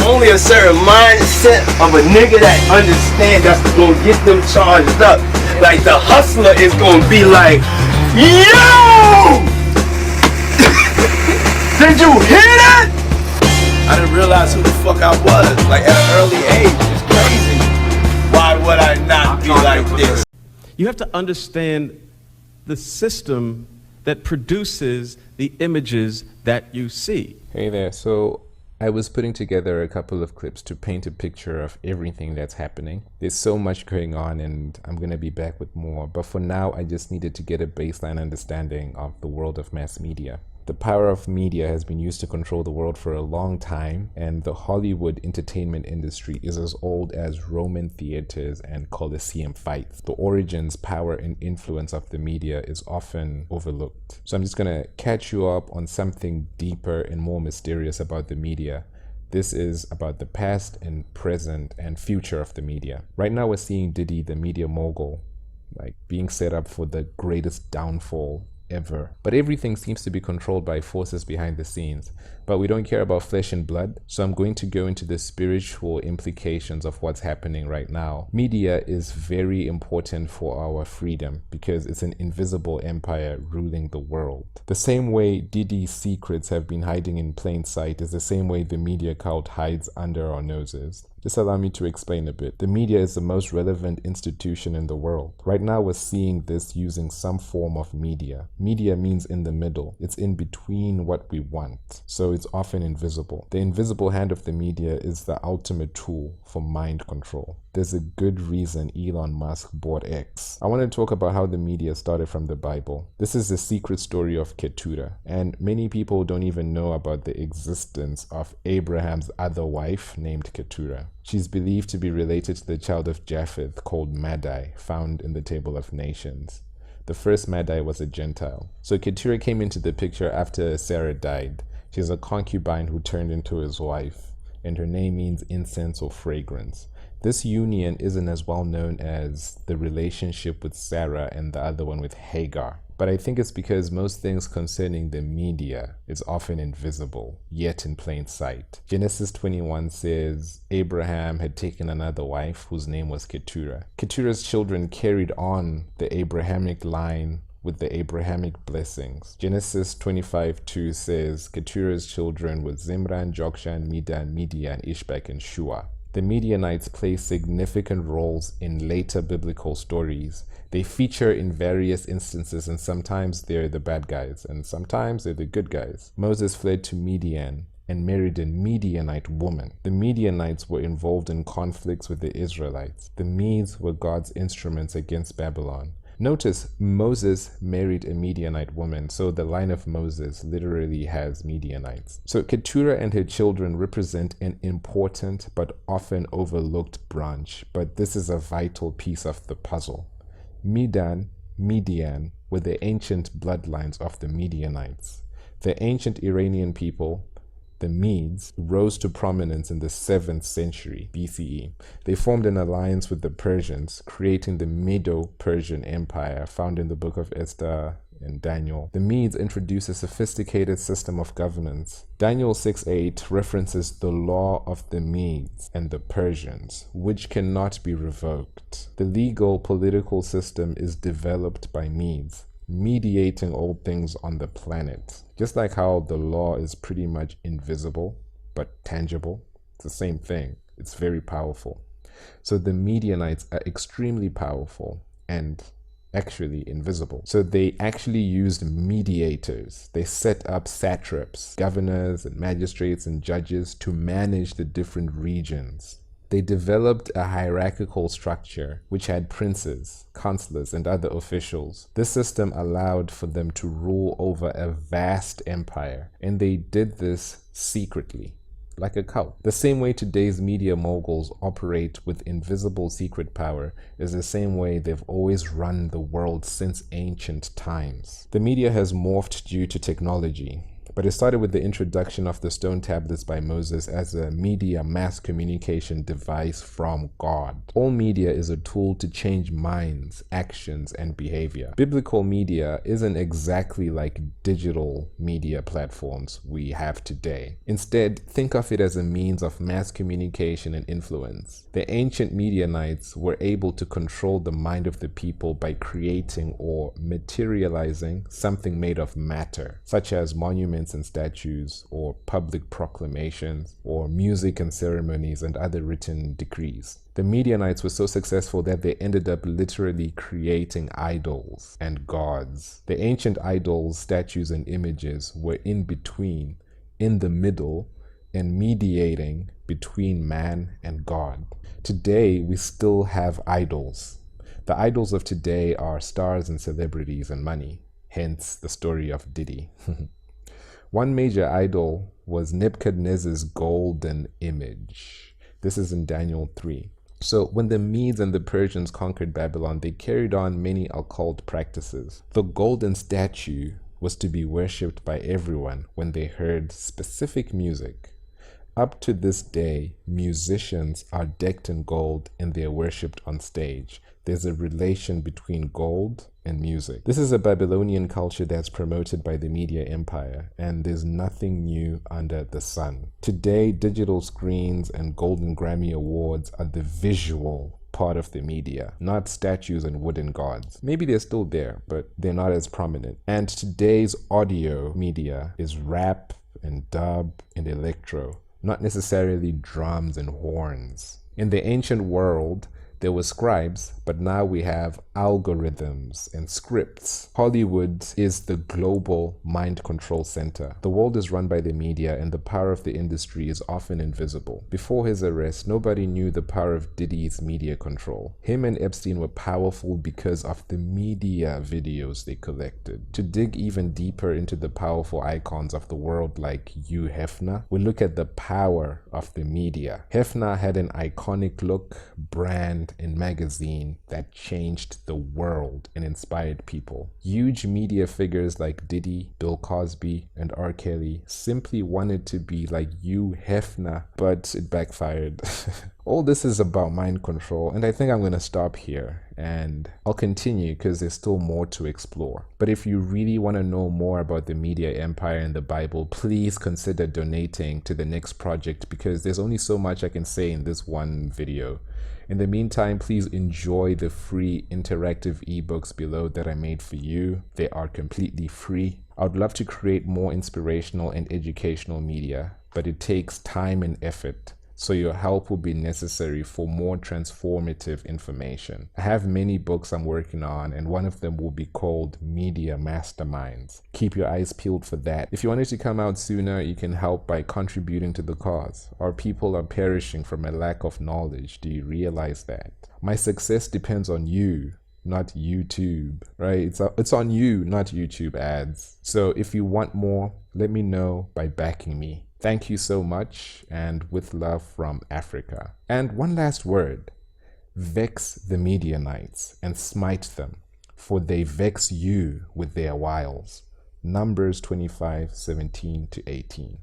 only a certain mindset of a nigga that understand that's gonna get them charged up. Like the hustler is gonna be like, yo! Did you hear that? I didn't realize who the fuck I was. Like at an early age, it's crazy. Why would I not be like this? You have to understand the system that produces the images that you see. Hey there, so I was putting together a couple of clips to paint a picture of everything that's happening. There's so much going on and I'm gonna be back with more, but for now I just needed to get a baseline understanding of the world of mass media. The power of media has been used to control the world for a long time, and the Hollywood entertainment industry is as old as Roman theaters and Colosseum fights. The origins, power, and influence of the media is often overlooked. So I'm just gonna catch you up on something deeper and more mysterious about the media. This is about the past and present and future of the media. Right now we're seeing Diddy, the media mogul, like being set up for the greatest downfall ever. But everything seems to be controlled by forces behind the scenes. But we don't care about flesh and blood, so I'm going to go into the spiritual implications of what's happening right now. Media is very important for our freedom because it's an invisible empire ruling the world. The same way Diddy's secrets have been hiding in plain sight is the same way the media cult hides under our noses. Just allow me to explain a bit. The media is the most relevant institution in the world. Right now we're seeing this using some form of media. Media means in the middle. It's in between what we want. So it's often invisible. The invisible hand of the media is the ultimate tool for mind control. There's a good reason Elon Musk bought X. I want to talk about how the media started from the Bible. This is the secret story of Keturah, and many people don't even know about the existence of Abraham's other wife named Keturah. She's believed to be related to the child of Japheth called Madai, found in the Table of Nations. The first Madai was a Gentile. So Keturah came into the picture after Sarah died. She's a concubine who turned into his wife, and her name means incense or fragrance. This union isn't as well known as the relationship with Sarah and the other one with Hagar. But I think it's because most things concerning the media is often invisible, yet in plain sight. Genesis 21 says Abraham had taken another wife whose name was Keturah. Keturah's children carried on the Abrahamic line with the Abrahamic blessings. Genesis 25:2 says Keturah's children were Zimran, Jokshan, Medan, Midian, Ishbak, and Shua. The Midianites play significant roles in later biblical stories. They feature in various instances, and sometimes they're the bad guys, and sometimes they're the good guys. Moses fled to Midian and married a Midianite woman. The Midianites were involved in conflicts with the Israelites. The Medes were God's instruments against Babylon. Notice Moses married a Midianite woman, so the line of Moses literally has Midianites. So Keturah and her children represent an important but often overlooked branch, but this is a vital piece of the puzzle. Midian were the ancient bloodlines of the Midianites. The ancient Iranian people, the Medes, rose to prominence in the 7th century BCE. They formed an alliance with the Persians, creating the Medo-Persian Empire found in the book of Esther and Daniel. The Medes introduced a sophisticated system of governance. Daniel 6:8 references the law of the Medes and the Persians, which cannot be revoked. The legal political system is developed by Medes, mediating all things on the planet. Just like how the law is pretty much invisible but tangible, it's the same thing. It's very powerful. So the Midianites are extremely powerful and actually invisible. So they actually used mediators. They set up satraps, governors and magistrates and judges to manage the different regions. They developed a hierarchical structure which had princes, counselors, and other officials. This system allowed for them to rule over a vast empire, and they did this secretly, like a cult. The same way today's media moguls operate with invisible secret power is the same way they've always run the world since ancient times. The media has morphed due to technology. But it started with the introduction of the stone tablets by Moses as a media mass communication device from God. All media is a tool to change minds, actions, and behavior. Biblical media isn't exactly like digital media platforms we have today. Instead, think of it as a means of mass communication and influence. The ancient Midianites were able to control the mind of the people by creating or materializing something made of matter, such as monuments and statues, or public proclamations, or music and ceremonies and other written decrees. The Midianites were so successful that they ended up literally creating idols and gods. The ancient idols, statues, and images were in between, in the middle, and mediating between man and God. Today, we still have idols. The idols of today are stars and celebrities and money, hence the story of Diddy. One major idol was Nebuchadnezzar's golden image. This is in Daniel 3. So when the Medes and the Persians conquered Babylon, they carried on many occult practices. The golden statue was to be worshipped by everyone when they heard specific music. Up to this day, musicians are decked in gold and they are worshipped on stage. There's a relation between gold and music. This is a Babylonian culture that's promoted by the media empire, and there's nothing new under the sun. Today, digital screens and Golden Grammy Awards are the visual part of the media, not statues and wooden gods. Maybe they're still there, but they're not as prominent. And today's audio media is rap and dub and electro, not necessarily drums and horns. In the ancient world, there were scribes, but now we have algorithms and scripts. Hollywood is the global mind control center. The world is run by the media, and the power of the industry is often invisible. Before his arrest, nobody knew the power of Diddy's media control. Him and Epstein were powerful because of the media videos they collected. To dig even deeper into the powerful icons of the world like Hugh Hefner, we look at the power of the media. Hefner had an iconic look, brand, and magazine that changed the world and inspired people. Huge media figures like Diddy, Bill Cosby, and R. Kelly simply wanted to be like Hugh Hefner, but it backfired. All this is about mind control, and I think I'm going to stop here, and I'll continue because there's still more to explore. But if you really want to know more about the media empire and the Bible, please consider donating to the next project, because there's only so much I can say in this one video. In the meantime, please enjoy the free interactive ebooks below that I made for you. They are completely free. I would love to create more inspirational and educational media, but it takes time and effort. So your help will be necessary for more transformative information. I have many books I'm working on, and one of them will be called Media Masterminds. Keep your eyes peeled for that. If you want it to come out sooner, you can help by contributing to the cause. Our people are perishing from a lack of knowledge. Do you realize that? My success depends on you, not YouTube, right? It's on you, not YouTube ads. So if you want more, let me know by backing me. Thank you so much, and with love from Africa. And one last word: vex the Midianites and smite them, for they vex you with their wiles. Numbers 25:17-18.